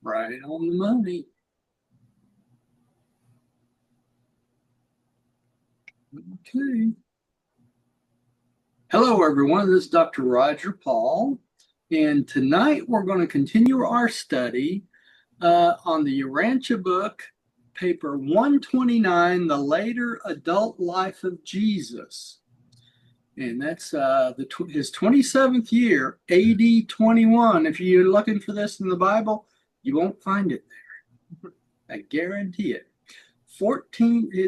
Right on the money. Okay. Hello, everyone. This is Dr. Roger Paul, and tonight we're going to continue our study on the Urantia Book, paper 129, The Later Adult Life of Jesus. And that's his 27th year, AD 21. If you're looking for this in the Bible, you won't find it there. I guarantee it.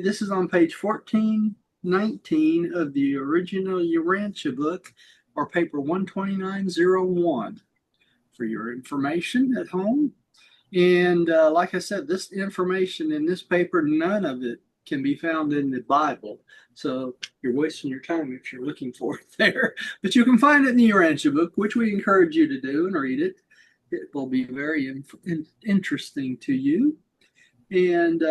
This is on page 1419 of the original Urantia book, or paper 12901 for your information at home. And like I said, this information in this paper, none of it can be found in the Bible. So you're wasting your time if you're looking for it there. But you can find it in the Urantia book, which we encourage you to do and read it. It will be very interesting to you. And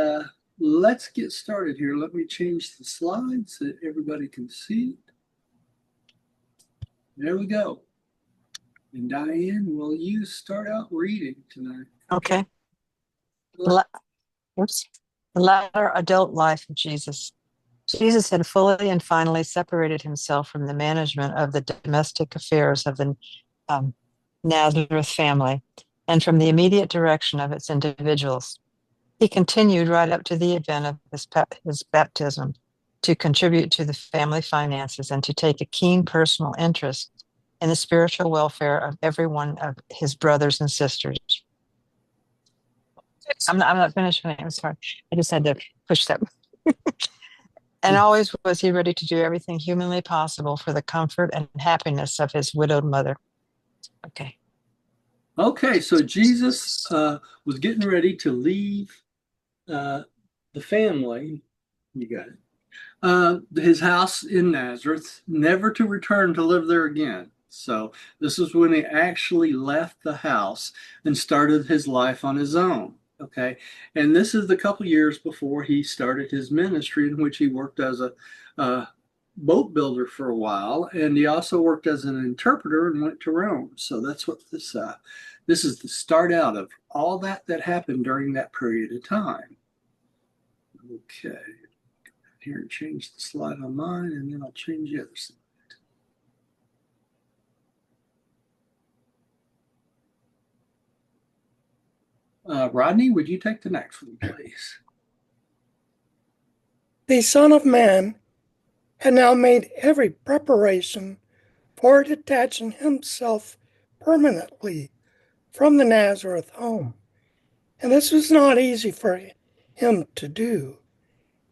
let's get started here. Let me change the slides so that everybody can see it. There we go. And Diane, will you start out reading tonight? Okay. The latter adult life of Jesus. Jesus had fully and finally separated himself from the management of the domestic affairs of the Nazareth family and from the immediate direction of its individuals. He continued right up to the event of his baptism to contribute to the family finances and to take a keen personal interest in the spiritual welfare of every one of his brothers and sisters. I'm not finished. I'm sorry. I just had to push that. And always was he ready to do everything humanly possible for the comfort and happiness of his widowed mother. Okay. Okay, so Jesus was getting ready to leave the family. You got it. His house in Nazareth, never to return to live there again. So this is when he actually left the house and started his life on his own. Okay, and this is the couple years before he started his ministry, in which he worked as a boat builder for a while, and he also worked as an interpreter and went to Rome. So that's what this is the start out of all that happened during that period of time. Okay, here and change the slide on mine, and then I'll change the other slide. Rodney, would you take the next one, please? The Son of Man had now made every preparation for detaching himself permanently from the Nazareth home. And this was not easy for him to do.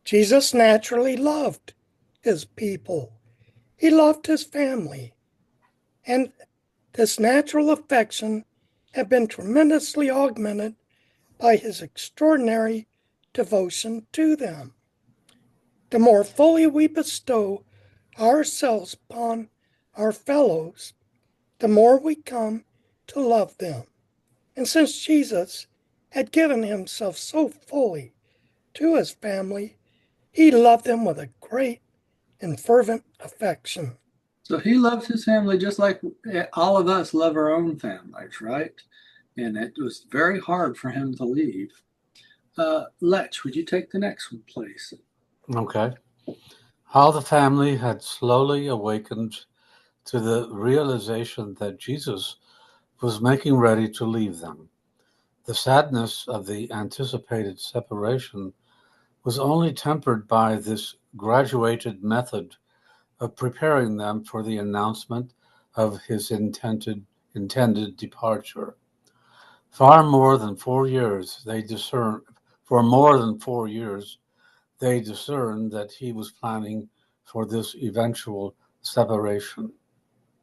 Jesus naturally loved his people. He loved his family. And this natural affection had been tremendously augmented by his extraordinary devotion to them. The more fully we bestow ourselves upon our fellows, the more we come to love them. And since Jesus had given himself so fully to his family, he loved them with a great and fervent affection. So he loved his family just like all of us love our own families, right? And it was very hard for him to leave. Lech, would you take the next one, please? Okay. How the family had slowly awakened to the realization that Jesus was making ready to leave them. The sadness of the anticipated separation was only tempered by this graduated method of preparing them for the announcement of his intended departure. For more than 4 years, they discerned that he was planning for this eventual separation.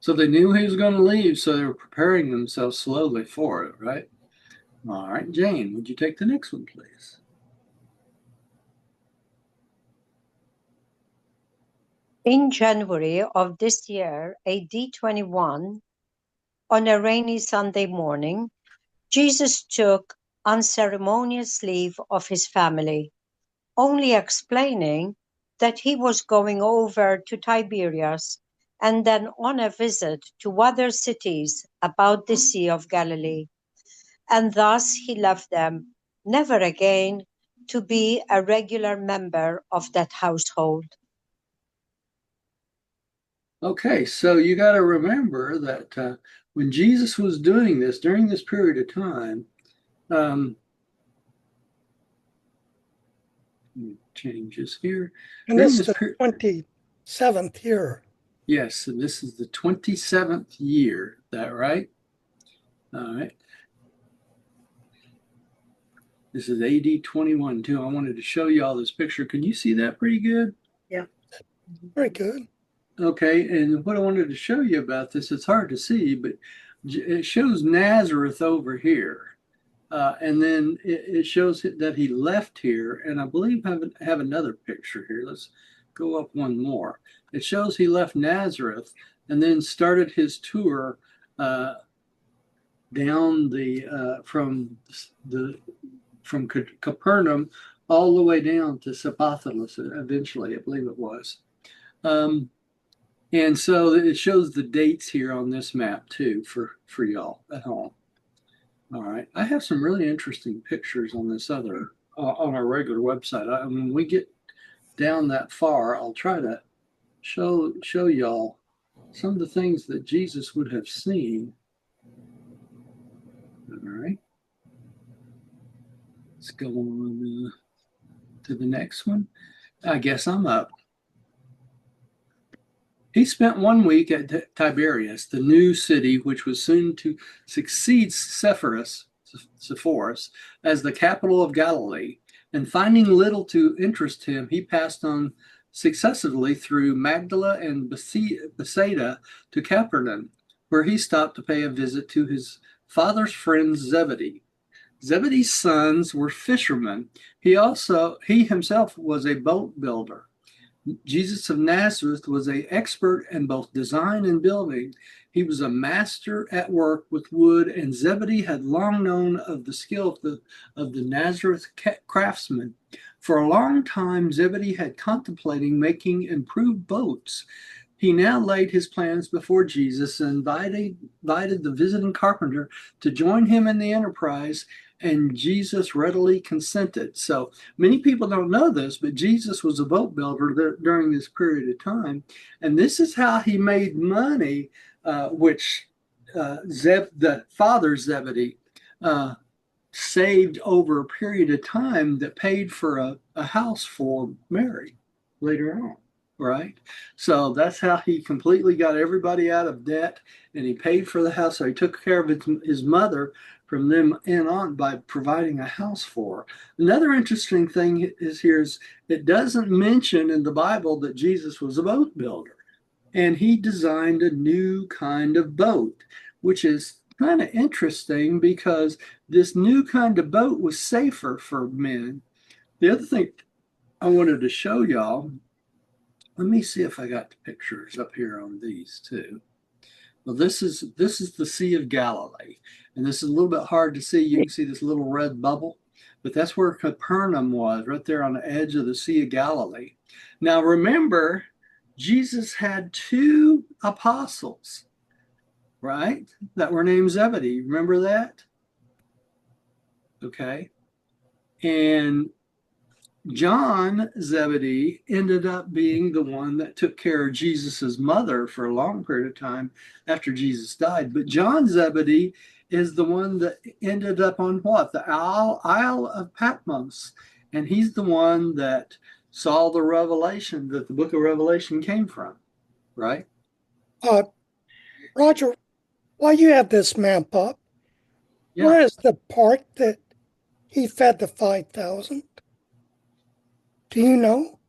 So they knew he was going to leave, so they were preparing themselves slowly for it, right? All right, Jane, would you take the next one, please? In January of this year, AD 21, on a rainy Sunday morning, Jesus took unceremonious leave of his family, only explaining that he was going over to Tiberias and then on a visit to other cities about the Sea of Galilee. and thus he left them, never again to be a regular member of that household. Okay, so you got to remember that when Jesus was doing this during this period of time, changes here. And During this is this the period, 27th year. yes, and this is the 27th year. Is that right? All right. This is AD 21 too. I wanted to show you all this picture. Can you see that pretty good? Yeah. Very good. Okay, and what I wanted to show you about this, it's hard to see, but it shows Nazareth over here. And then it shows that he left here, and I believe I have another picture here. Let's go up one more. It shows he left Nazareth and then started his tour down from Capernaum all the way down to Sapothelis eventually, I believe it was. And so it shows the dates here on this map too for y'all at home. All right, I have some really interesting pictures on this other on our regular website. When we get down that far, I'll try to show y'all some of the things that Jesus would have seen. All right, let's go on to the next one. I guess I'm up. He spent 1 week at Tiberias, the new city which was soon to succeed Sepphoris as the capital of Galilee. And finding little to interest him, he passed on successively through Magdala and Bethsaida to Capernaum, where he stopped to pay a visit to his father's friend Zebedee. Zebedee's sons were fishermen. He himself was a boat builder. Jesus of Nazareth was an expert in both design and building. He was a master at work with wood, and Zebedee had long known of the skill of the Nazareth craftsmen. For a long time, Zebedee had contemplating making improved boats. He now laid his plans before Jesus and invited the visiting carpenter to join him in the enterprise, and Jesus readily consented. So many people don't know this, but Jesus was a boat builder during this period of time. And this is how he made money, which the father Zebedee saved over a period of time that paid for a house for Mary later on. Right? So that's how he completely got everybody out of debt, and he paid for the house. So he took care of his mother from them in on by providing a house for her. Another interesting thing is it doesn't mention in the Bible that Jesus was a boat builder, and he designed a new kind of boat, which is kind of interesting because this new kind of boat was safer for men. The other thing I wanted to show y'all, let me see if I got the pictures up here on these too. Well, this is the Sea of Galilee, and this is a little bit hard to see. You can see this little red bubble, but that's where Capernaum was, right there on the edge of the Sea of Galilee. Now, remember, Jesus had 2 apostles, right, that were named Zebedee. Remember that? Okay. And John Zebedee ended up being the one that took care of Jesus's mother for a long period of time after Jesus died. But John Zebedee is the one that ended up on what? The Isle of Patmos. And he's the one that saw the revelation that the book of Revelation came from, right? Roger, while you have this map up, Yeah. where is the part that he fed the 5,000? Do you know?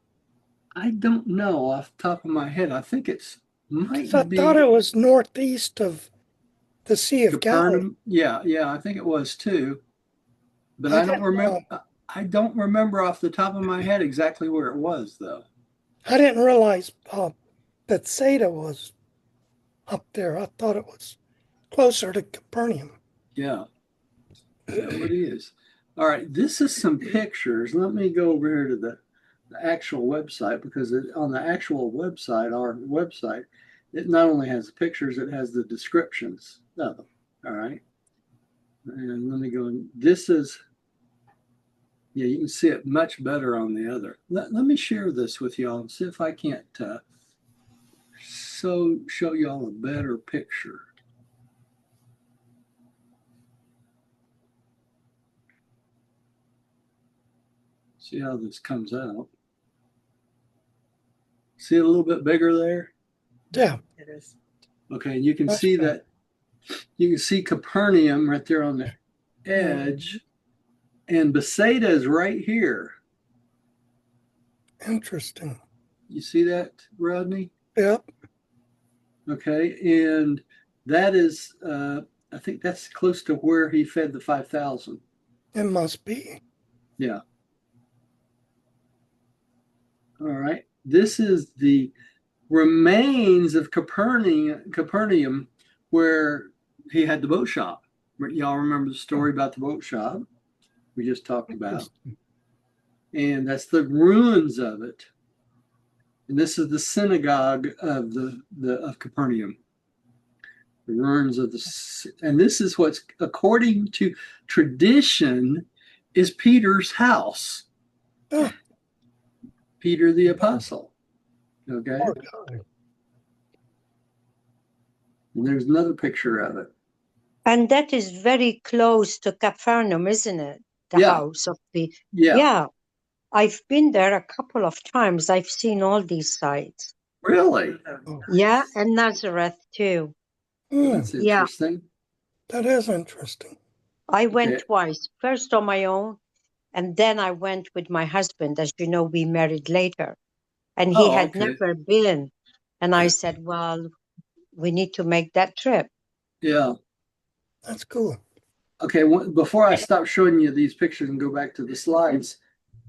I don't know off the top of my head. I think might I be thought it was northeast of the Sea of Galilee. Capernaum. Yeah, I think it was too. But I don't remember. I don't remember off the top of my head exactly where it was, though. I didn't realize Bethsaida was up there. I thought it was closer to Capernaum. Yeah, it is. All right, this is some pictures. Let me go over here to the actual website, because on the actual website, our website, it not only has pictures, it has the descriptions of them. All right. And let me go. This is, yeah, you can see it much better on the other. Let me share this with y'all and see if I can't show y'all a better picture. See how this comes out. See it a little bit bigger there? Yeah. It is. Okay, and you can Much see better. that, you can see Capernaum right there on the edge, and Bethsaida is right here. Interesting. You see that, Rodney? Yep. Okay, and that is, I think that's close to where he fed the 5,000. It must be. Yeah. All right. This is the remains of Capernaum, where he had the boat shop. Y'all remember the story about the boat shop we just talked about? And that's the ruins of it. And this is the synagogue of of Capernaum. The ruins of and this is what's, according to tradition, is Peter's house. Oh. Peter the apostle. Okay. Poor guy. And there's another picture of it. And that is very close to Capernaum, isn't it? The Yeah. house of the... Yeah. Yeah. I've been there a couple of times. I've seen all these sites. Really? Oh. Yeah, and Nazareth too. That's interesting. That is interesting. I went Okay. twice. First on my own, and then I went with my husband. As you know, we married later. And he had Okay. never been. And I said, well, we need to make that trip. Yeah. That's cool. Okay. Before I stop showing you these pictures and go back to the slides,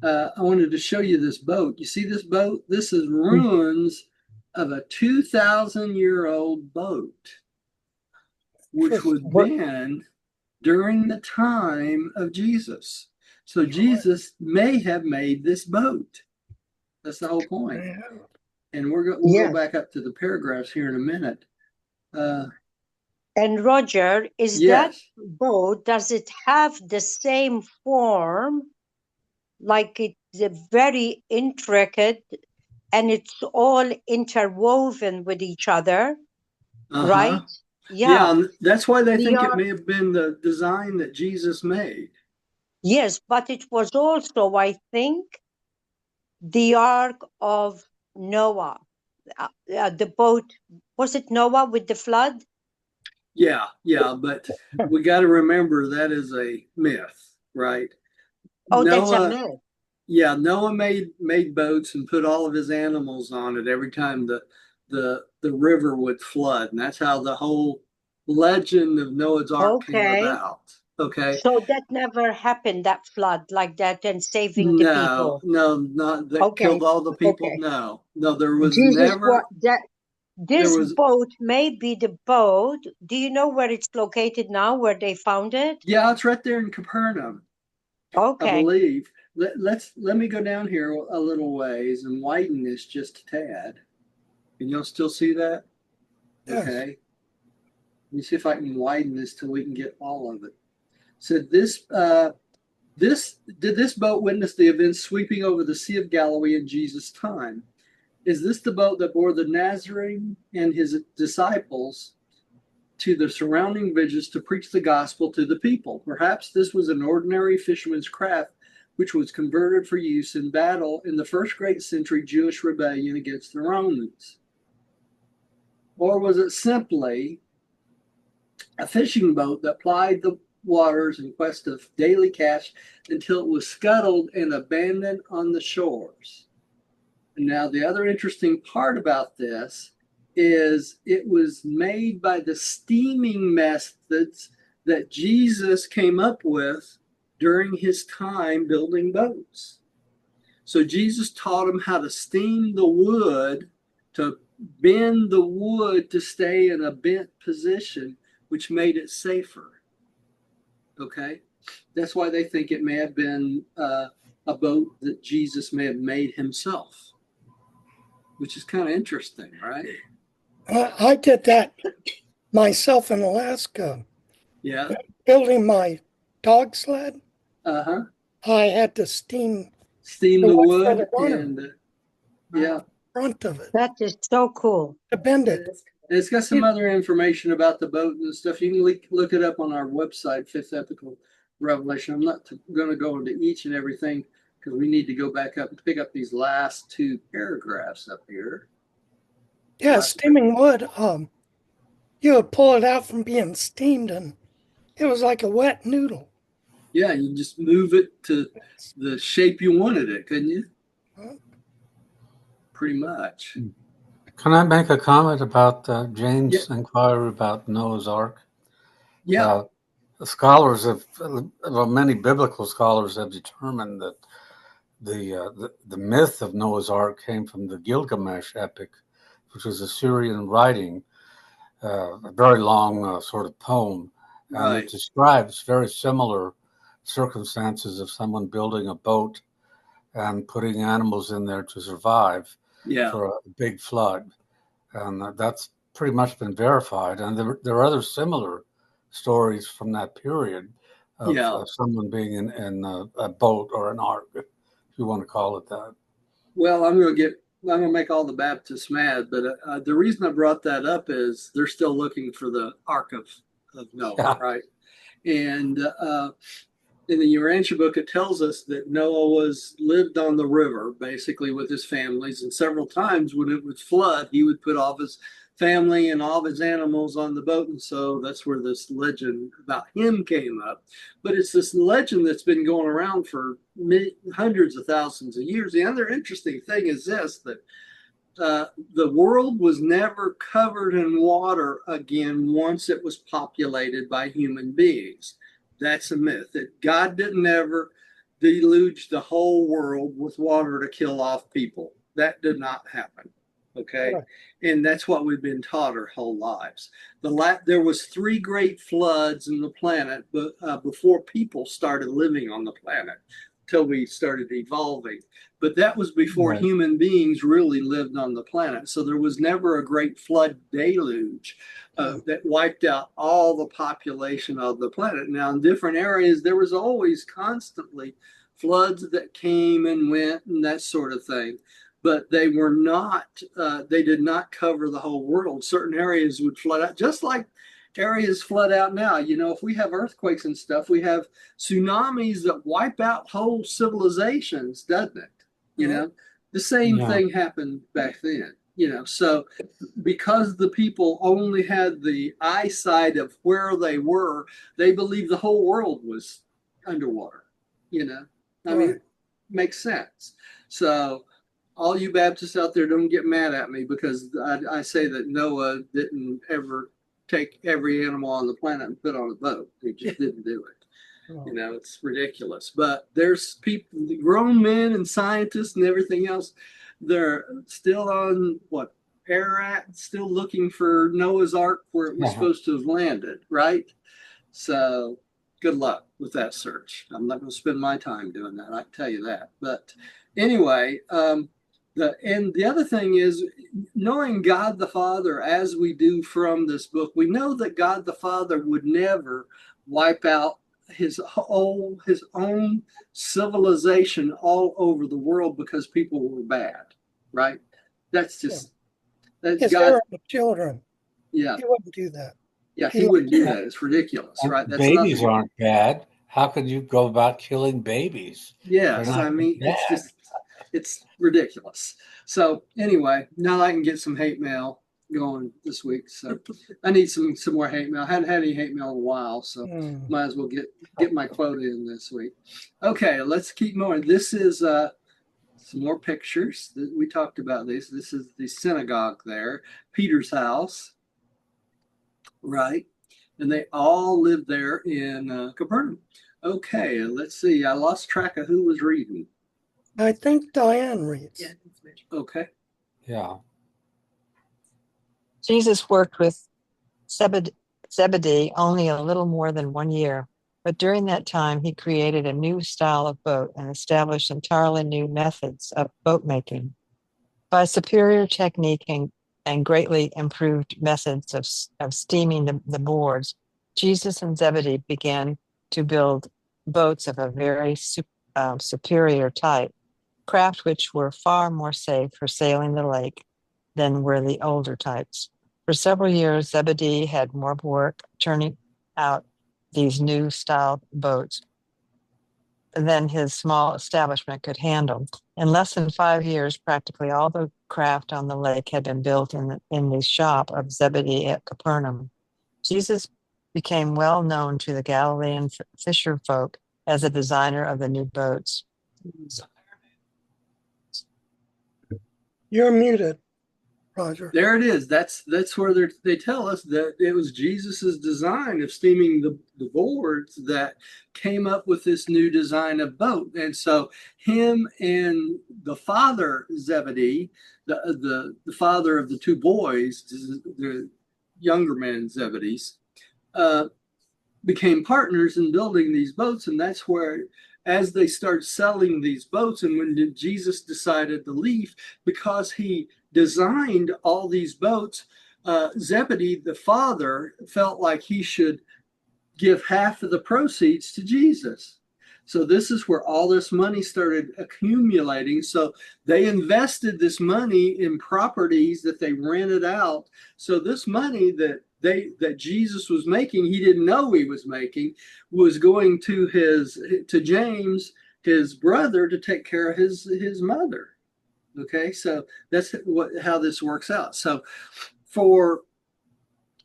I wanted to show you this boat. You see this boat? This is ruins of a 2,000-year-old boat, which was been during the time of Jesus. So Jesus may have made this boat. That's the whole point. Yeah. And we'll Yes. go back up to the paragraphs here in a minute. And Roger, is that Yes. boat, does it have the same form? Like it's very intricate and it's all interwoven with each other, right? Yeah, and that's why they We think it are- may have been the design that Jesus made. Yes, but it was also, I think, the Ark of Noah. The boat, was it Noah with the flood? Yeah, but we got to remember that is a myth, right? Oh, that's a Noah, myth. yeah, Noah made boats and put all of his animals on it every time the river would flood, and that's how the whole legend of Noah's Ark came Okay. about. Okay. So that never happened, that flood like that, and saving the No, people. not that Okay. killed all the people. Okay. No, there was Jesus, never. This was- boat may be the boat. Do you know where it's located now, where they found it? Yeah, it's right there in Capernaum, I Okay. believe. Let me go down here a little ways and widen this just a tad. Can y'all still see that? Yes. Okay. Let me see if I can widen this till we can get all of it. So did this boat witness the events sweeping over the Sea of Galilee in Jesus' time? Is this the boat that bore the Nazarene and his disciples to the surrounding villages to preach the gospel to the people? Perhaps this was an ordinary fisherman's craft which was converted for use in battle in the first great century Jewish rebellion against the Romans. Or was it simply a fishing boat that plied the waters in quest of daily catch until it was scuttled and abandoned on the shores? And now the other interesting part about this is it was made by the steaming methods that Jesus came up with during his time building boats. So Jesus taught them how to steam the wood, to bend the wood to stay in a bent position, which made it safer. Okay? That's why they think it may have been a boat that Jesus may have made himself, which is kind of interesting, right? I did that myself in Alaska. Yeah. building my dog sled, Uh-huh. I had to steam Steam the the wood for wood the runner and yeah. front of it That is so cool. to bend it. And it's got some other information about the boat and stuff. You can look it up on our website, Fifth Epical Revelation. I'm not going to go into each and everything because we need to go back up and pick up these last two paragraphs up here. Yeah, steaming wood. You would pull it out from being steamed, and it was like a wet noodle. Yeah, you just move it to the shape you wanted it, couldn't you? Pretty much. Can I make a comment about Jane's Yeah. inquiry about Noah's Ark? Yeah. Scholars have, well, many biblical scholars have determined that the myth of Noah's Ark came from the Gilgamesh epic, which was a Syrian writing, a very long sort of poem, and Right. it describes very similar circumstances of someone building a boat and putting animals in there to survive Yeah. for a big flood, and that's pretty much been verified. And there are other similar stories from that period of Yeah. someone being in a boat or an ark, if you want to call it that. Well, I'm going to make all the Baptists mad, but the reason I brought that up is they're still looking for the Ark of Noah, Yeah. right? And in the Urantia book, it tells us that Noah lived on the river, basically with his families, and several times when it would flood, he would put all of his family and all of his animals on the boat, and so that's where this legend about him came up. But it's this legend that's been going around for hundreds of thousands of years. The other interesting thing is this, that the world was never covered in water again once it was populated by human beings. That's a myth, that God didn't ever deluge the whole world with water to kill off people. That did not happen. Okay. Right. And that's what we've been taught our whole lives. There was 3 great floods in the planet before people started living on the planet, till we started evolving. But that was before Right. human beings really lived on the planet. So there was never a great flood deluge that wiped out all the population of the planet. Now, in different areas, there was always constantly floods that came and went and that sort of thing. But they were not, they did not cover the whole world. Certain areas would flood out, just like areas flood out now. You know, if we have earthquakes and stuff, we have tsunamis that wipe out whole civilizations, doesn't it? You know, the same thing happened back then, you know. So because the people only had the eyesight of where they were, they believed the whole world was underwater, you know. I mean, it makes sense. So all you Baptists out there, don't get mad at me because I say that Noah didn't ever take every animal on the planet and put on a boat. He just didn't do it. You know, it's ridiculous. But there's people, grown men and scientists and everything else, they're still on Ararat, still looking for Noah's Ark where it was supposed to have landed, right? So good luck with that search. I'm not going to spend my time doing that, I can tell you that. But anyway, the other thing is, knowing God the Father as we do from this book, we know that God the Father would never wipe out his own civilization all over the world because people were bad, right? That's just that's God. Children. Yeah, he wouldn't do that. Yeah, he wouldn't do that. It's ridiculous, right? That's babies aren't bad. How could you go about killing babies? Yes, I mean it's ridiculous. So anyway, now I can get some hate mail going this week. So I need some more hate mail. I hadn't had any hate mail in a while, so might as well get my quote in this week. Okay, let's keep going. This is some more pictures. We talked about this. This is the synagogue there, Peter's house, right? And they all lived there in Capernaum. Okay, let's see. I lost track of who was reading. I think Diane reads. Yeah. Okay. Yeah. Jesus worked with Zebedee only a little more than 1 year, but during that time he created a new style of boat and established entirely new methods of boat making. By superior technique and greatly improved methods of steaming the boards, Jesus and Zebedee began to build boats of a very superior type, craft which were far more safe for sailing the lake than were the older types. For several years, Zebedee had more work turning out these new style boats than his small establishment could handle. In less than 5 years, practically all the craft on the lake had been built in the shop of Zebedee at Capernaum. Jesus became well known to the Galilean fisher folk as a designer of the new boats. You're muted, Roger. There it is. That's where they tell us that it was Jesus's design of steaming the boards that came up with this new design of boat. And so him and the father Zebedee, the father of the two boys, the younger man Zebedee's, became partners in building these boats. And that's where, as they start selling these boats, and when Jesus decided to leave, because he designed all these boats, Zebedee, the father, felt like he should give half of the proceeds to Jesus. So this is where all this money started accumulating. So they invested this money in properties that they rented out. So this money that Jesus was making, he didn't know he was making, was going to James, his brother, to take care of his mother. Okay, so that's how this works out. So for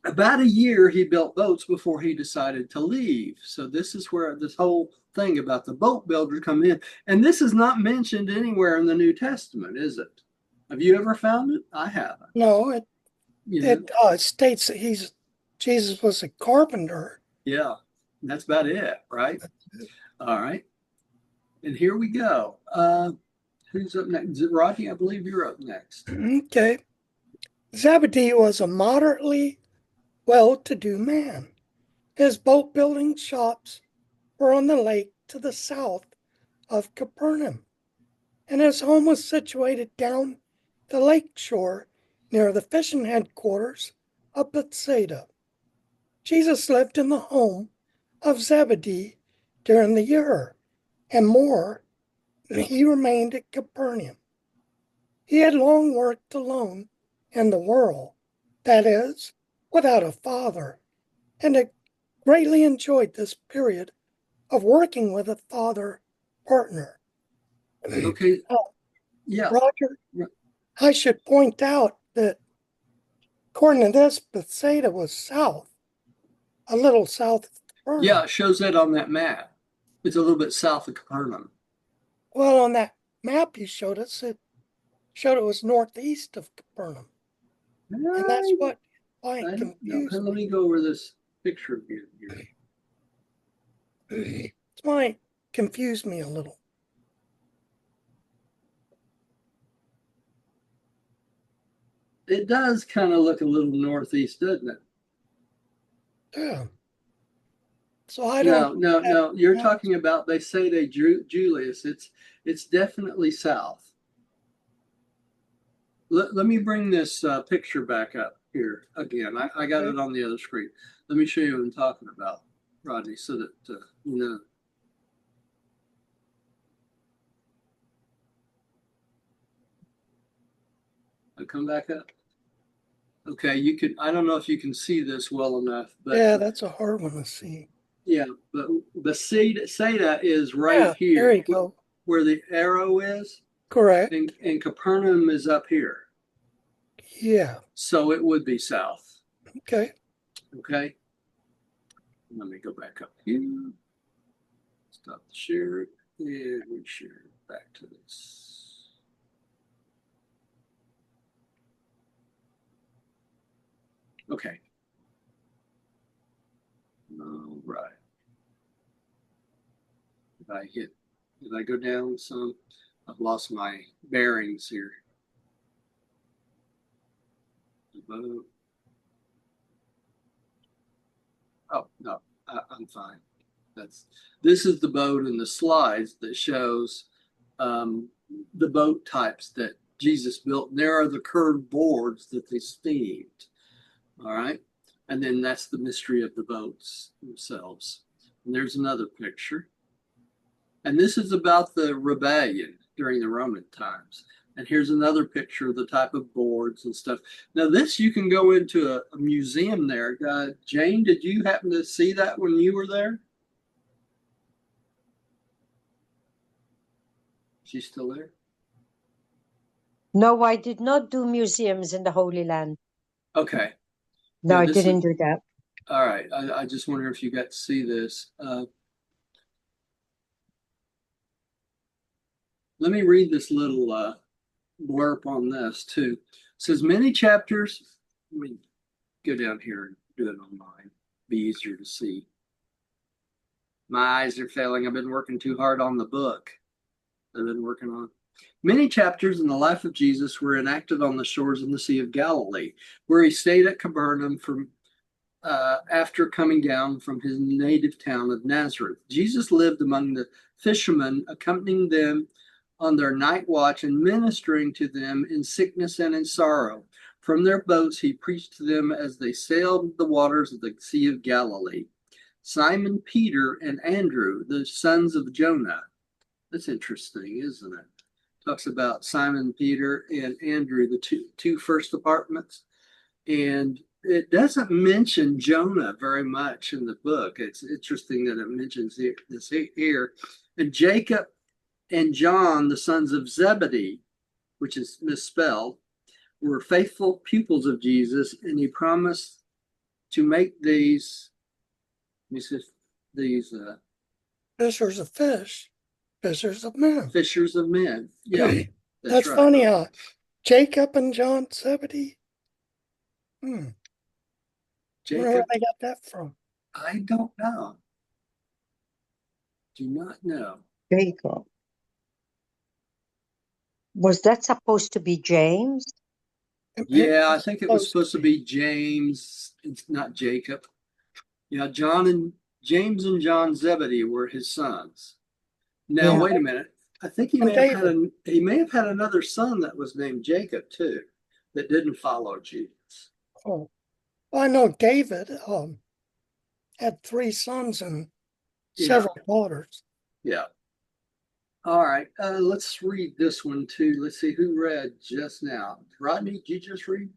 about a year, he built boats before he decided to leave. So this is where this whole thing about the boat builders come in. And this is not mentioned anywhere in the New Testament, is it? Have you ever found it? I haven't. No, it states that Jesus was a carpenter. Yeah, that's about it, right? All right. And here we go. Who's up next? Rodney, I believe you're up next. Okay. Zebedee was a moderately well-to-do man. His boat building shops were on the lake to the south of Capernaum, and his home was situated down the lake shore near the fishing headquarters of Bethsaida. Jesus lived in the home of Zebedee during the year, and more, he remained at Capernaum. He had long worked alone in the world, that is, without a father, and had greatly enjoyed this period of working with a father partner. Okay. Yeah. Roger, I should point out that according to this, Bethsaida was south, a little south of Capernaum. Yeah, it shows that on that map. It's a little bit south of Capernaum. Well, on that map you showed us, it showed it was northeast of Capernaum. And that's what I confused. Let me go over this picture here. It's why it confused me a little. It does kind of look a little northeast, doesn't it? Yeah. So I don't. No. You're talking about, they say they drew Julius. It's definitely south. Let me bring this picture back up here again. I got it on the other screen. Let me show you what I'm talking about, Rodney, so that you know. I'll come back up. Okay, you could. I don't know if you can see this well enough, but yeah, that's a hard one to see. Yeah, but Bethsaida is right here. There you go. Where the arrow is. Correct. And Capernaum is up here. Yeah. So it would be south. Okay. Okay. Let me go back up here. Stop the share. And we share back to this. Okay. All right. Did I go down some? I've lost my bearings here. Oh, no, I'm fine. This is the boat in the slides that shows the boat types that Jesus built. There are the curved boards that they steamed. All right. And then that's the mystery of the boats themselves. And there's another picture. And this is about the rebellion during the Roman times. And here's another picture of the type of boards and stuff. Now, this you can go into a museum there. Jane, did you happen to see that when you were there? She's still there? No, I did not do museums in the Holy Land. Okay. No, Yeah, I this didn't is- do that. All right. I just wonder if you got to see this. Let me read this little blurb on this too. It says many chapters. Let me go down here and do it on mine. Be easier to see. My eyes are failing. I've been working too hard on the book I've been working on. Many chapters in the life of Jesus were enacted on the shores of the Sea of Galilee, where he stayed at Capernaum after coming down from his native town of Nazareth. Jesus lived among the fishermen, accompanying them on their night watch and ministering to them in sickness and in sorrow. From their boats, he preached to them as they sailed the waters of the Sea of Galilee. Simon Peter and Andrew, the sons of Jonah. That's interesting, isn't it? Talks about Simon Peter and Andrew, the two first apartments. And it doesn't mention Jonah very much in the book. It's interesting that it mentions this here. And Jacob and John, the sons of Zebedee, which is misspelled, were faithful pupils of Jesus, and he promised to make these Fishers of fish, fishers of men. fishers of men. Yeah, That's right. funny. Jacob and John Zebedee. Wonder Jacob, where they got that from. I don't know. Do not know. Jacob. Was that supposed to be James? Yeah, I think it was supposed to be James. It's not Jacob. Yeah, James and John Zebedee were his sons. Now, Yeah. wait a minute. I think he And may have had another son that was named Jacob too, that didn't follow Jesus. Oh, well, I know David had 3 sons and several daughters. Yeah. All right. Let's read this one too. Let's see who read just now. Rodney, did you just read?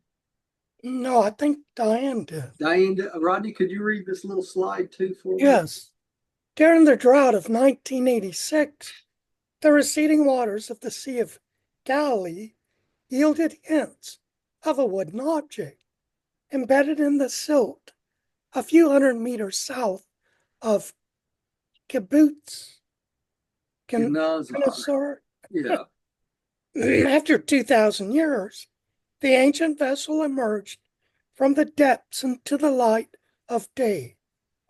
No, I think Diane did. Diane, Rodney, could you read this little slide too for me? Yes. During the drought of 1986, the receding waters of the Sea of Galilee yielded hints of a wooden object embedded in the silt a few hundred meters south of Kibbutz. Nazareth. Yeah. After 2,000 years, the ancient vessel emerged from the depths into the light of day.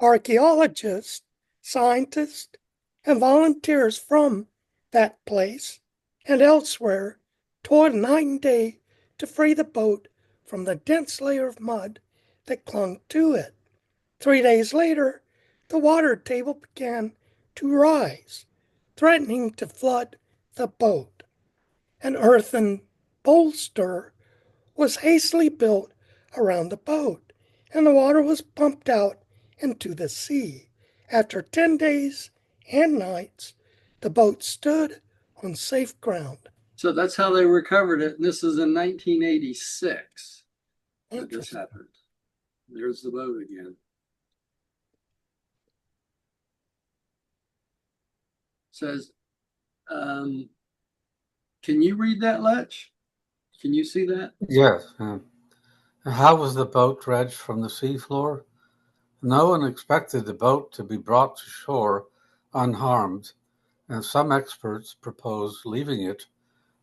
Archaeologists, scientists, and volunteers from that place and elsewhere toiled night and day to free the boat from the dense layer of mud that clung to it. 3 days later, the water table began to rise, threatening to flood the boat. An earthen bolster was hastily built around the boat, and the water was pumped out into the sea. After 10 days and nights, the boat stood on safe ground. So that's how they recovered it. And this is in 1986 that this happened. There's the boat again. Says, can you read that, Letch? Can you see that? Yes. How was the boat dredged from the seafloor? No one expected the boat to be brought to shore unharmed, and some experts proposed leaving it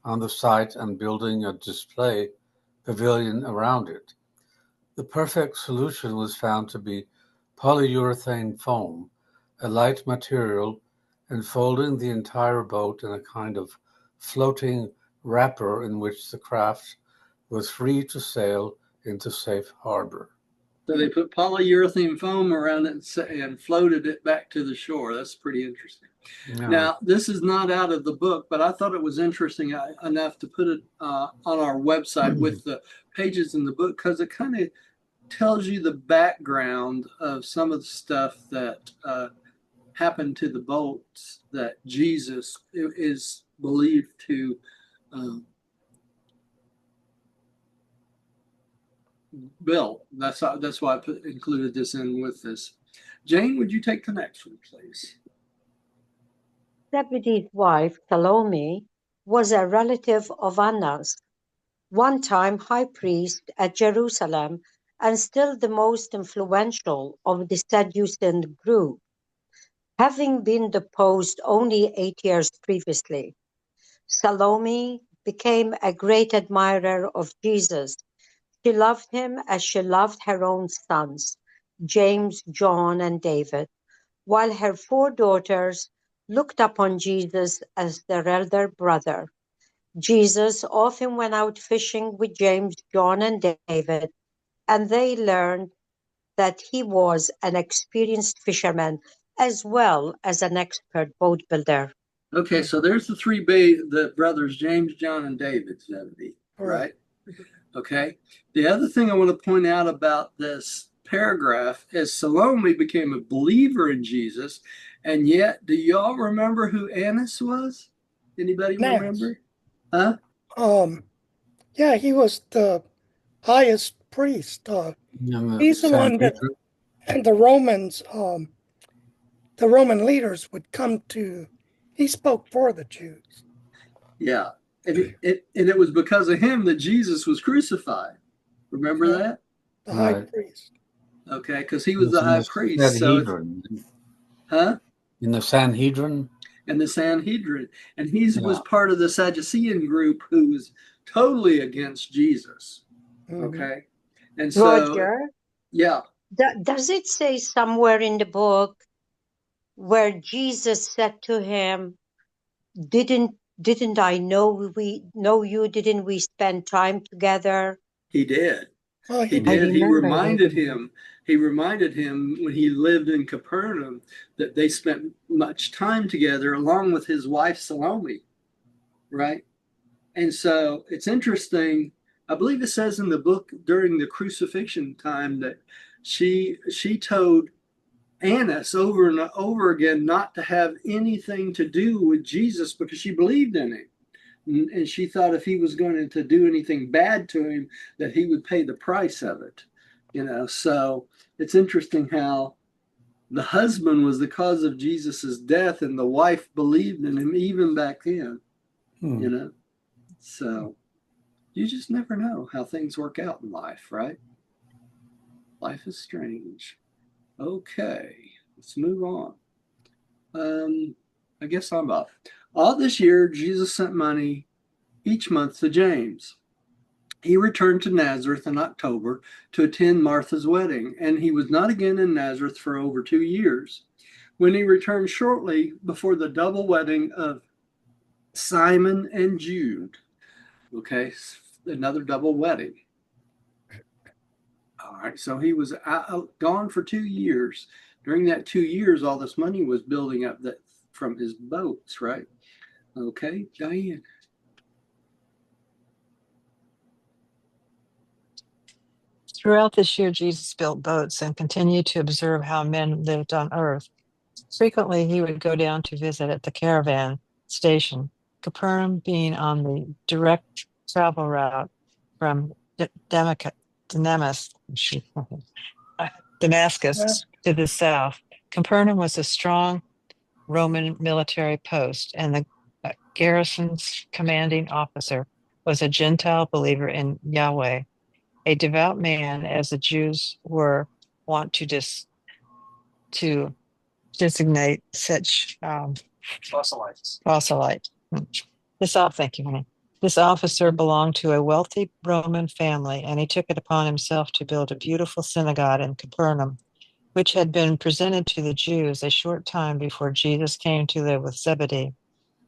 on the site and building a display pavilion around it. The perfect solution was found to be polyurethane foam, a light material enfolding the entire boat in a kind of floating wrapper in which the craft was free to sail into safe harbor. So they put polyurethane foam around it and floated it back to the shore. That's pretty interesting. Yeah. Now, this is not out of the book, but I thought it was interesting enough to put it on our website with the pages in the book because it kind of tells you the background of some of the stuff that happened to the boats that Jesus is believed to build. That's why I included this in with this. Jane, would you take the next one, please? Zebedee's wife, Salome, was a relative of Annas, one time high priest at Jerusalem and still the most influential of the Sadducean group, having been deposed only 8 years previously. Salome became a great admirer of Jesus. She loved him as she loved her own sons, James, John, and David, while her 4 daughters looked upon Jesus as their elder brother. Jesus often went out fishing with James, John, and David, and they learned that he was an experienced fisherman as well as an expert boat builder. Okay, so there's the brothers, James, John, and David Zebedee, right? Okay. The other thing I want to point out about this paragraph is Salome became a believer in Jesus, and yet, do y'all remember who Annas was? Anybody remember? Huh? Yeah, he was the highest priest. He's the one that, and the Romans, the Roman leaders would come to. He spoke for the Jews. Yeah, and it was because of him that Jesus was crucified. Remember that? The high priest. Okay, because he was the high priest. Sanhedrin. Huh? In the Sanhedrin? In the Sanhedrin. And he was part of the Sadducean group who was totally against Jesus. Okay. And so, Roger, yeah. does it say somewhere in the book where Jesus said to him, didn't I know you? Didn't we spend time together? He did. Oh, he did. He reminded him when he lived in Capernaum that they spent much time together along with his wife Salome, right? And so it's interesting. I believe it says in the book during the crucifixion time that she told Annas over and over again not to have anything to do with Jesus because she believed in him. And she thought if he was going to do anything bad to him, that he would pay the price of it. So it's interesting how the husband was the cause of Jesus's death and the wife believed in him even back then. So you just never know how things work out in life, right? Life is strange. Okay, let's move on. I guess I'm up. All this year, Jesus sent money each month to James. He returned to Nazareth in October to attend Martha's wedding, and he was not again in Nazareth for over 2 years. When he returned shortly before the double wedding of Simon and Jude, okay, another double wedding. All right, so he was gone for 2 years. During that 2 years, all this money was building up from his boats, right? Okay, Diane. Throughout this year, Jesus built boats and continued to observe how men lived on earth. Frequently, he would go down to visit at the caravan station, Capernaum being on the direct travel route from Damascus to the south. Capernaum was a strong Roman military post, and the garrison's commanding officer was a Gentile believer in Yahweh, a devout man, as the Jews were wont to designate such proselytes. Thank you, honey. This officer belonged to a wealthy Roman family, and he took it upon himself to build a beautiful synagogue in Capernaum, which had been presented to the Jews a short time before Jesus came to live with Zebedee.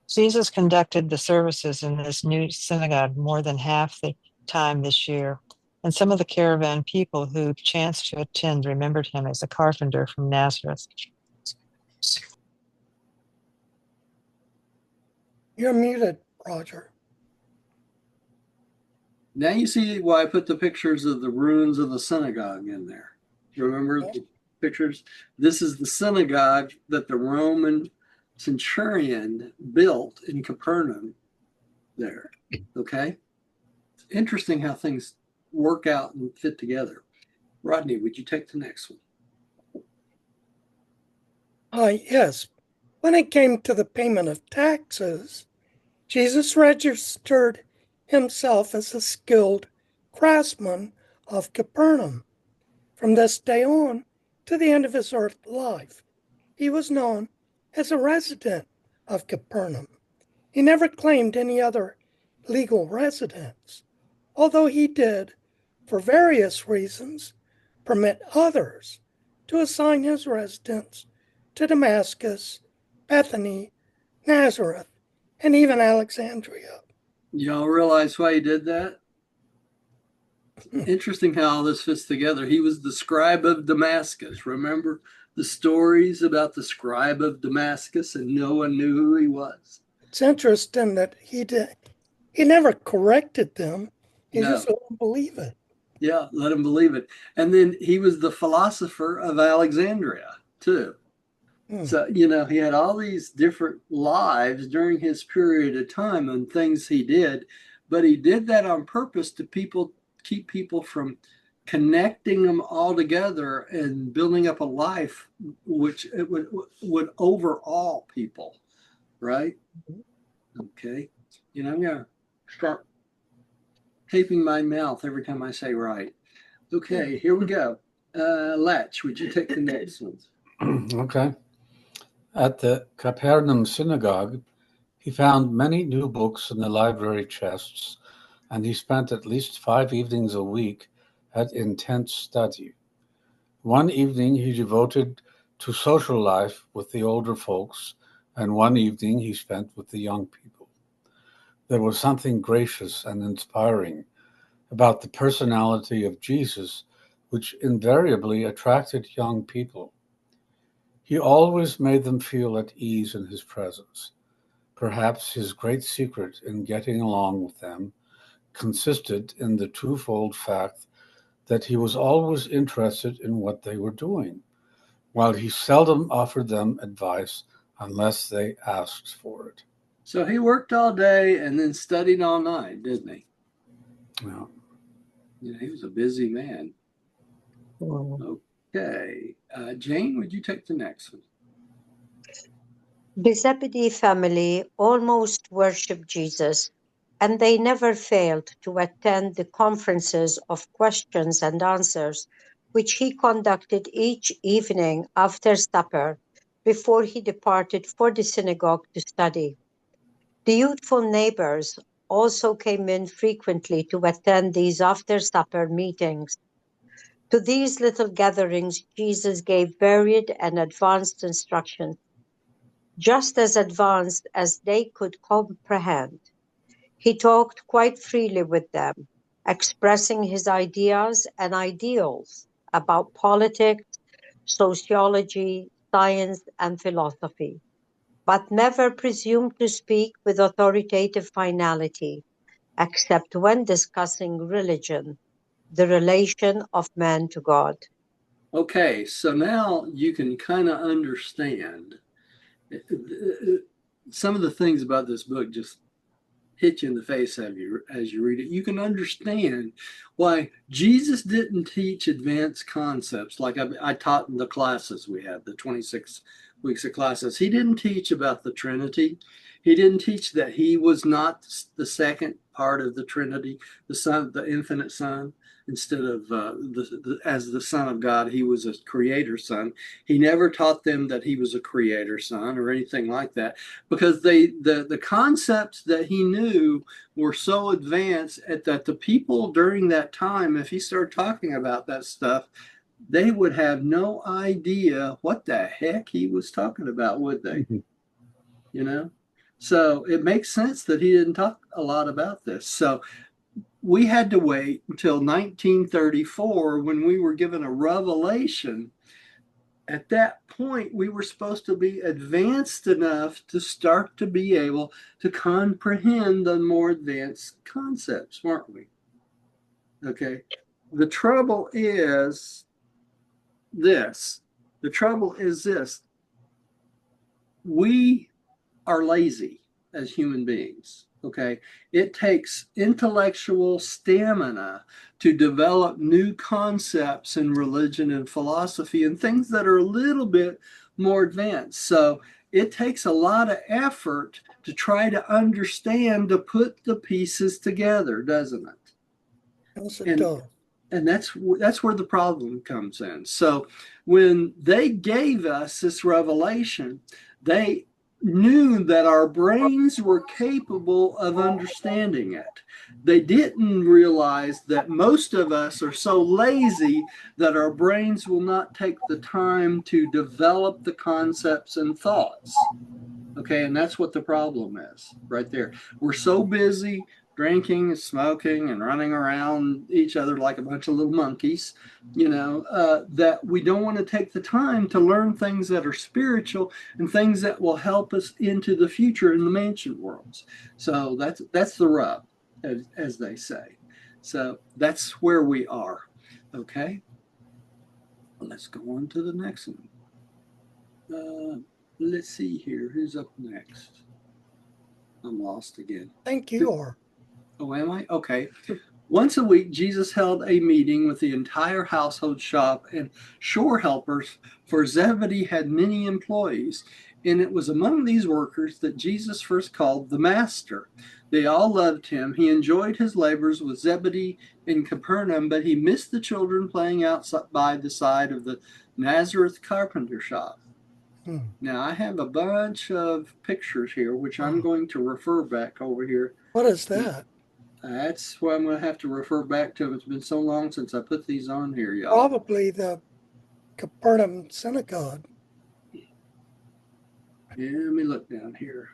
Jesus conducted the services in this new synagogue more than half the time this year, and some of the caravan people who chanced to attend remembered him as a carpenter from Nazareth. You're muted, Roger. Now you see why I put the pictures of the ruins of the synagogue in there. You remember the pictures? This is the synagogue that the Roman centurion built in Capernaum there. Okay? Interesting how things work out and fit together. Rodney, would you take the next one? Yes. When it came to the payment of taxes, Jesus registered himself as a skilled craftsman of Capernaum. From this day on to the end of his earthly life, he was known as a resident of Capernaum. He never claimed any other legal residence, although he did, for various reasons, permit others to assign his residence to Damascus, Bethany, Nazareth, and even Alexandria. Y'all realize why he did that? Interesting how all this fits together. He was the scribe of Damascus. Remember the stories about the scribe of Damascus, and no one knew who he was? It's interesting that he never corrected them. He just let them believe it. Yeah, let him believe it. And then he was the philosopher of Alexandria, too. So, he had all these different lives during his period of time and things he did, but he did that on purpose to keep people from connecting them all together and building up a life which it would overawe people, right? Okay. I'm going to start taping my mouth every time I say right. Okay, here we go. Latch, would you take the next one? Okay. At the Capernaum synagogue, he found many new books in the library chests, and he spent at least 5 evenings a week at intense study. One evening he devoted to social life with the older folks, and one evening he spent with the young people. There was something gracious and inspiring about the personality of Jesus, which invariably attracted young people. He always made them feel at ease in his presence. Perhaps his great secret in getting along with them consisted in the twofold fact that he was always interested in what they were doing, while he seldom offered them advice unless they asked for it. So he worked all day and then studied all night, didn't he? Yeah. He was a busy man. Okay. Jane, would you take the next one? The Zebedee family almost worshipped Jesus, and they never failed to attend the conferences of questions and answers, which he conducted each evening after supper before he departed for the synagogue to study. The youthful neighbors also came in frequently to attend these after-supper meetings. To these little gatherings, Jesus gave varied and advanced instructions, just as advanced as they could comprehend. He talked quite freely with them, expressing his ideas and ideals about politics, sociology, science, and philosophy, but never presumed to speak with authoritative finality, except when discussing religion, the relation of man to God. Okay, so now you can kind of understand some of the things about this book just hit you in the face as you read it. You can understand why Jesus didn't teach advanced concepts like I taught in the classes we had, the 26 weeks of classes. He didn't teach about the Trinity. He didn't teach that he was not the second part of the Trinity, the Son, the infinite Son. Instead of as the Son of God, he was a creator son. He never taught them that he was a creator son or anything like that, because the concepts that he knew were so advanced that the people during that time, if he started talking about that stuff, they would have no idea what the heck he was talking about, would they? So it makes sense that he didn't talk a lot about this. So we had to wait until 1934 when we were given a revelation. At that point, we were supposed to be advanced enough to start to be able to comprehend the more advanced concepts, weren't we? Okay. The trouble is this. The trouble is this. We are lazy as human beings. Okay. It takes intellectual stamina to develop new concepts in religion and philosophy and things that are a little bit more advanced. So it takes a lot of effort to try to understand, to put the pieces together, doesn't it? Yes, it And does. and that's where the problem comes in. So when they gave us this revelation, they knew that our brains were capable of understanding it. They didn't realize that most of us are so lazy that our brains will not take the time to develop the concepts and thoughts. Okay, and that's what the problem is right there. We're so busy drinking and smoking and running around each other like a bunch of little monkeys, that we don't want to take the time to learn things that are spiritual and things that will help us into the future in the mansion worlds. So that's the rub, as they say. So that's where we are. Okay, let's go on to the next one. Let's see here. Who's up next? I'm lost again. I think you are. Oh, am I? Okay. Once a week, Jesus held a meeting with the entire household shop and shore helpers, for Zebedee had many employees. And it was among these workers that Jesus first called the Master. They all loved him. He enjoyed his labors with Zebedee in Capernaum, but he missed the children playing outside by the side of the Nazareth carpenter shop. Now, I have a bunch of pictures here, which I'm going to refer back over here. What is that? That's what I'm going to have to refer back to. It's been so long since I put these on here, y'all. Probably the Capernaum synagogue. Yeah, let me look down here.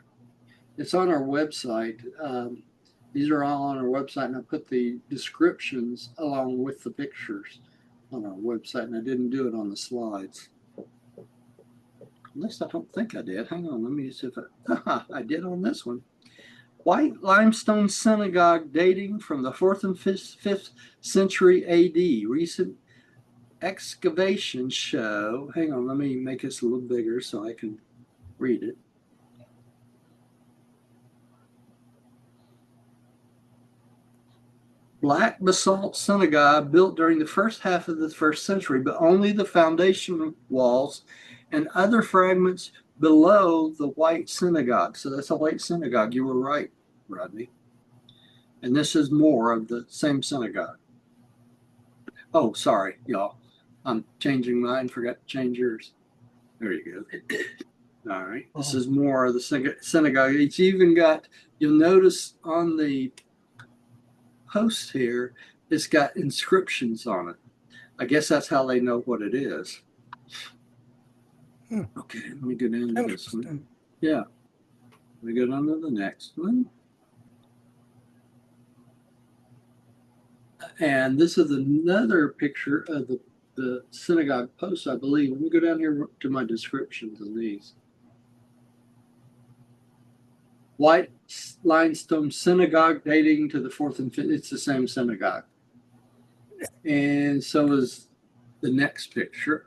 It's on our website. These are all on our website, and I put the descriptions along with the pictures on our website, and I didn't do it on the slides. At least I don't think I did. Hang on, let me see if I did on this one. White limestone synagogue dating from the 4th and 5th century AD. Recent excavations show. Hang on, let me make this a little bigger so I can read it. Black basalt synagogue built during the first half of the 1st century, but only the foundation walls and other fragments below the white synagogue. So that's a white synagogue. You were right, Rodney. And this is more of the same synagogue. Oh, sorry, y'all. I'm changing mine. Forgot to change yours. There you go. All right. This is more of the synagogue. It's even got, you'll notice on the post here, it's got inscriptions on it. I guess that's how they know what it is. Okay, let me go down to this one. Yeah. Let me go down to the next one. And this is another picture of the synagogue post, I believe. Let me go down here to my descriptions of these. White limestone synagogue dating to the 4th and 5th. It's the same synagogue. And so is the next picture.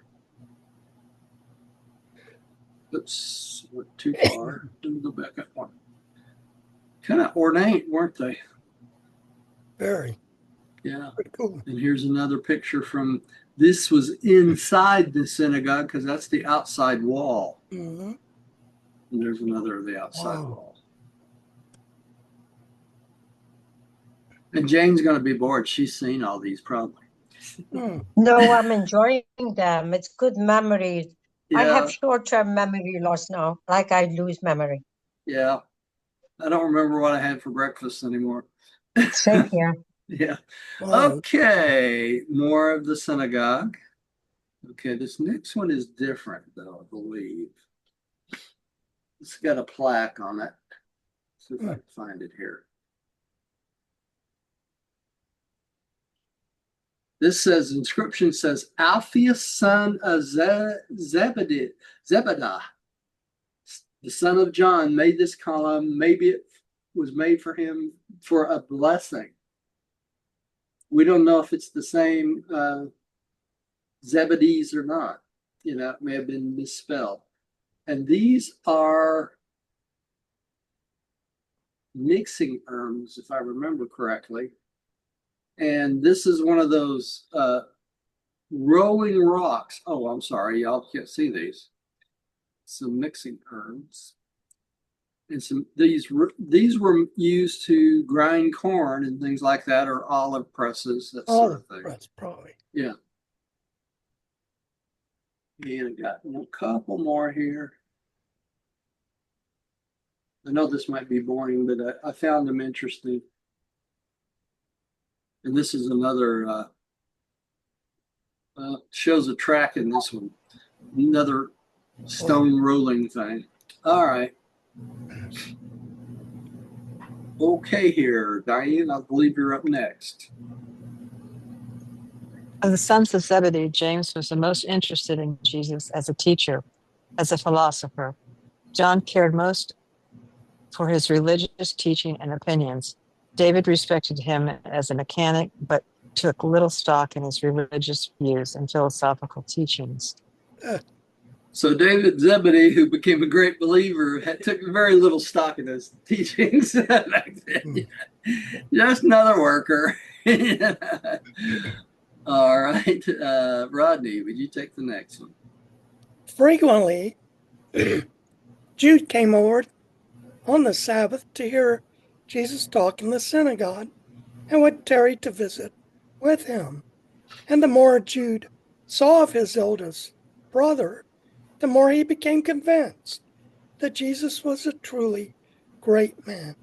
Oops, went too far. Let me go back up one. Kind of ornate, weren't they? Very. Yeah. Pretty cool. And here's another picture from, this was inside the synagogue because that's the outside wall. Mm-hmm. And there's another of the outside wall. And Jane's going to be bored. She's seen all these probably. No, I'm enjoying them. It's good memory. Yeah. I have short-term memory loss now, like I lose memory. Yeah. I don't remember what I had for breakfast anymore. Same here. Yeah. Okay. More of the synagogue. Okay. This next one is different, though, I believe. It's got a plaque on it. Let's see if I can find it here. This says, inscription says, Alphaeus, son of Zebedee, the son of John, made this column. Maybe it was made for him for a blessing. We don't know if it's the same Zebedees or not. You know, it may have been misspelled. And these are mixing herbs, if I remember correctly. And this is one of those rolling rocks. Oh, I'm sorry, y'all can't see these. Some mixing herbs. And these were used to grind corn and things like that, or olive presses, that sort of thing. Press, probably. Yeah. And I got a couple more here. I know this might be boring, but I found them interesting. And this is another, shows a track in this one. Another stone rolling thing. All right. Okay here, Diane, I believe you're up next. Of the sons of Zebedee, James was the most interested in Jesus as a teacher, as a philosopher. John cared most for his religious teaching and opinions. David respected him as a mechanic, but took little stock in his religious views and philosophical teachings. So David Zebedee, who became a great believer, took very little stock in his teachings back then. Just another worker. All right. Rodney, would you take the next one? Frequently, Jude came over on the Sabbath to hear Jesus talk in the synagogue and would tarry to visit with him. And the more Jude saw of his eldest brother, the more he became convinced that Jesus was a truly great man.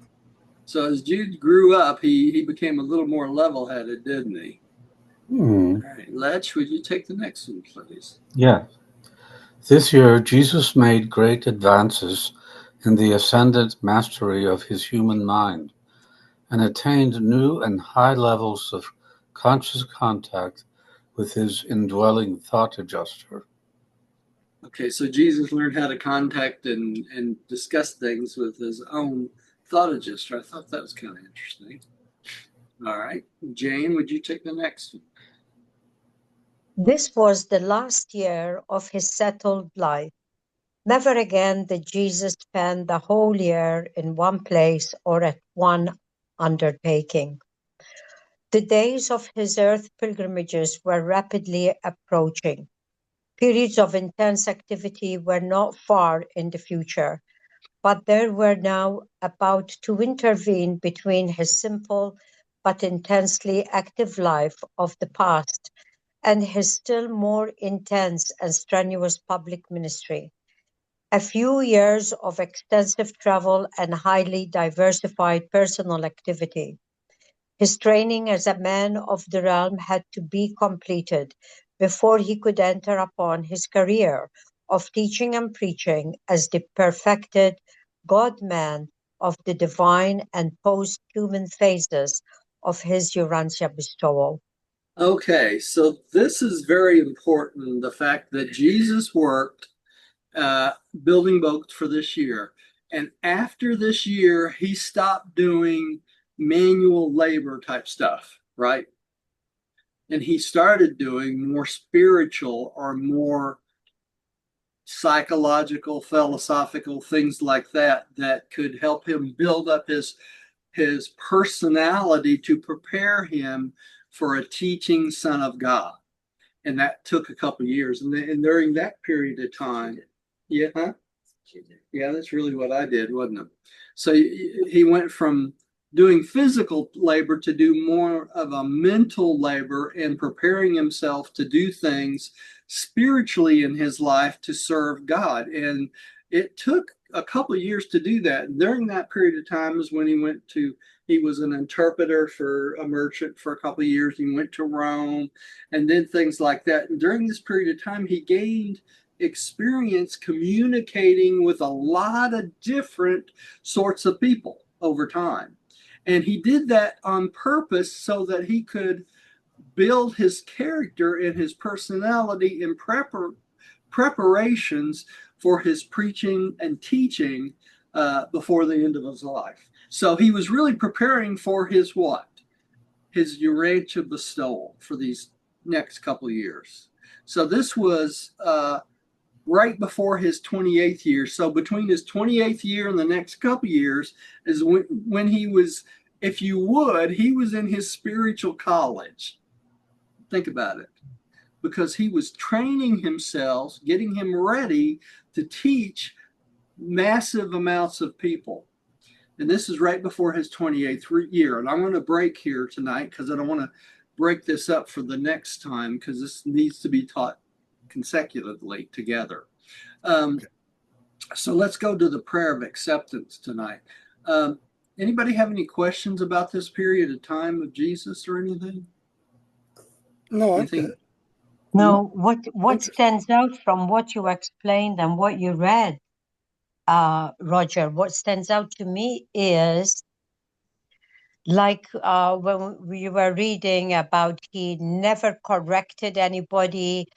So as Jude grew up, he became a little more level-headed, didn't he? All right. Letch, would you take the next one, please? Yeah. This year, Jesus made great advances in the ascended mastery of his human mind and attained new and high levels of conscious contact with his indwelling thought adjuster. Okay, so Jesus learned how to contact and discuss things with his own thought adjuster. I thought that was kind of interesting. All right. Jane, would you take the next one? This was the last year of his settled life. Never again did Jesus spend the whole year in one place or at one undertaking. The days of his earth pilgrimages were rapidly approaching. Periods of intense activity were not far in the future, but there were now about to intervene between his simple but intensely active life of the past and his still more intense and strenuous public ministry. A few years of extensive travel and highly diversified personal activity. His training as a man of the realm had to be completed before he could enter upon his career of teaching and preaching as the perfected God-man of the divine and post-human phases of his Urantia bestowal. Okay, so this is very important, the fact that Jesus worked building boats for this year. And after this year, he stopped doing manual labor type stuff, right? And he started doing more spiritual or more psychological, philosophical things like that could help him build up his personality to prepare him for a teaching son of God. And that took a couple of years. And during that period of time, yeah, that's really what I did, wasn't it? So he went from doing physical labor to do more of a mental labor and preparing himself to do things spiritually in his life to serve God. And it took a couple of years to do that. And during that period of time is when he was an interpreter for a merchant for a couple of years. He went to Rome and did things like that. And during this period of time, he gained experience communicating with a lot of different sorts of people over time. And he did that on purpose so that he could build his character and his personality in preparations for his preaching and teaching before the end of his life. So he was really preparing for his what? his Urantia bestowal for these next couple of years. So this was right before his 28th year. So between his 28th year and the next couple of years is when he was, if you would, he was in his spiritual college. Think about it. Because he was training himself, getting him ready to teach massive amounts of people. And this is right before his 28th year. And I'm going to break here tonight because I don't want to break this up for the next time, because this needs to be taught consecutively together. So let's go to the prayer of acceptance tonight. Anybody have any questions about this period of time of Jesus or anything? No, I'm Anything? good. No, what stands out from what you explained and what you read, Roger, what stands out to me is like when we were reading about he never corrected anybody.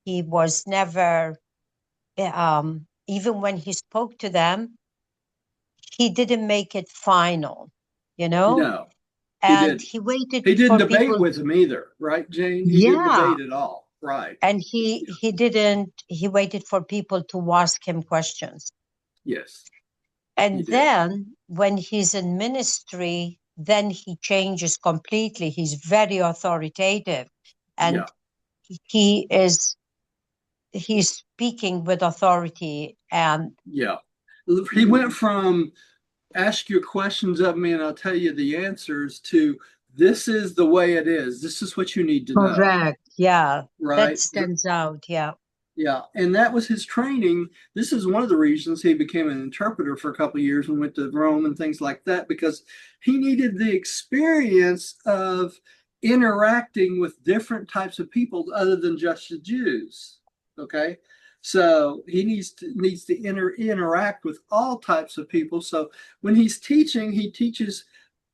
He was never, even when he spoke to them, he didn't make it final, you know? No, he And didn't. he waited He didn't for debate people. with them either, right, Jane? He didn't Yeah. debate at all. Right. And he didn't, he waited for people to ask him questions. Yes. And then when he's in ministry, then he changes completely. He's very authoritative. And he's speaking with authority. And he went from ask your questions of me and I'll tell you the answers to this is the way it is. This is what you need to know. Correct. Yeah. Right. That stands out. Yeah. Yeah. And that was his training. This is one of the reasons he became an interpreter for a couple of years and went to Rome and things like that, because he needed the experience of interacting with different types of people other than just the Jews. Okay. So he needs to interact with all types of people. So when he's teaching, he teaches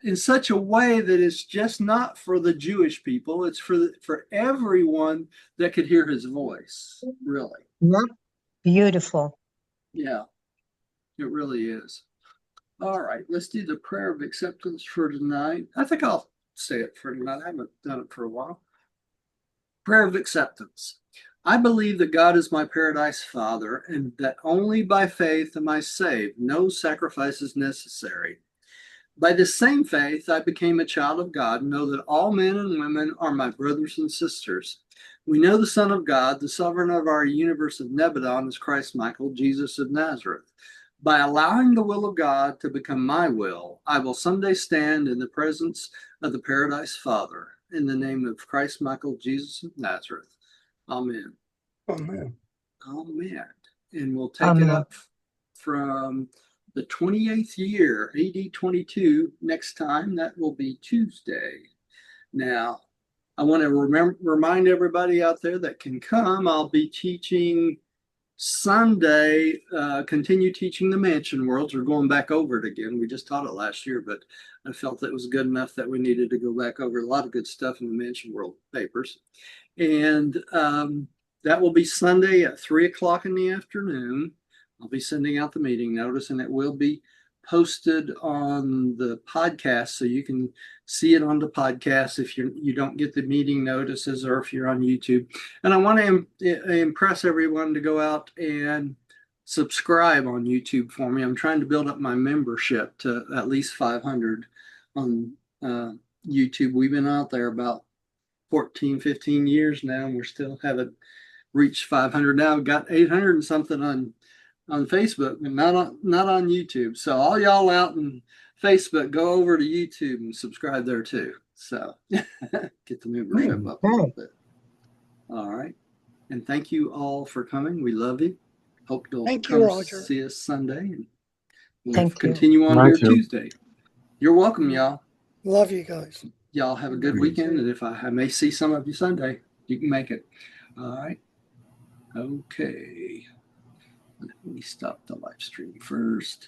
in such a way that it's just not for the Jewish people. It's for everyone that could hear his voice, really. Yep. Beautiful. Yeah, it really is. All right, let's do the prayer of acceptance for tonight. I think I'll say it for tonight. I haven't done it for a while. Prayer of acceptance. I believe that God is my paradise Father, and that only by faith am I saved. No sacrifice is necessary. By the same faith, I became a child of God, and know that all men and women are my brothers and sisters. We know the Son of God, the sovereign of our universe of Nebadon, is Christ Michael, Jesus of Nazareth. By allowing the will of God to become my will, I will someday stand in the presence of the paradise Father. In the name of Christ Michael, Jesus of Nazareth. Amen. Amen. Amen. And we'll take it up from the 28th year, AD 22, next time. That will be Tuesday. Now, I want to remind everybody out there that can come, I'll be teaching Sunday, continue teaching the Mansion Worlds. We're going back over it again. We just taught it last year, but I felt that was good enough that we needed to go back over a lot of good stuff in the Mansion World papers. And that will be Sunday at 3 o'clock in the afternoon. I'll be sending out the meeting notice, and it will be posted on the podcast, so you can see it on the podcast if you don't get the meeting notices, or if you're on YouTube. And I want to impress everyone to go out and subscribe on YouTube for me. I'm trying to build up my membership to at least 500 on YouTube. We've been out there about 14, 15 years now, and we still haven't reached 500 now. We've got 800 and something on Facebook, and not on YouTube. So all y'all out in Facebook, go over to YouTube and subscribe there too. So get the membership up a little bit. All right. And thank you all for coming. We love you. Hope you'll come see us Sunday. And we'll continue on here Tuesday. You're welcome, y'all. Love you guys. Y'all have a good weekend. And if I may see some of you Sunday, you can make it. All right. Okay. Let me stop the live stream first.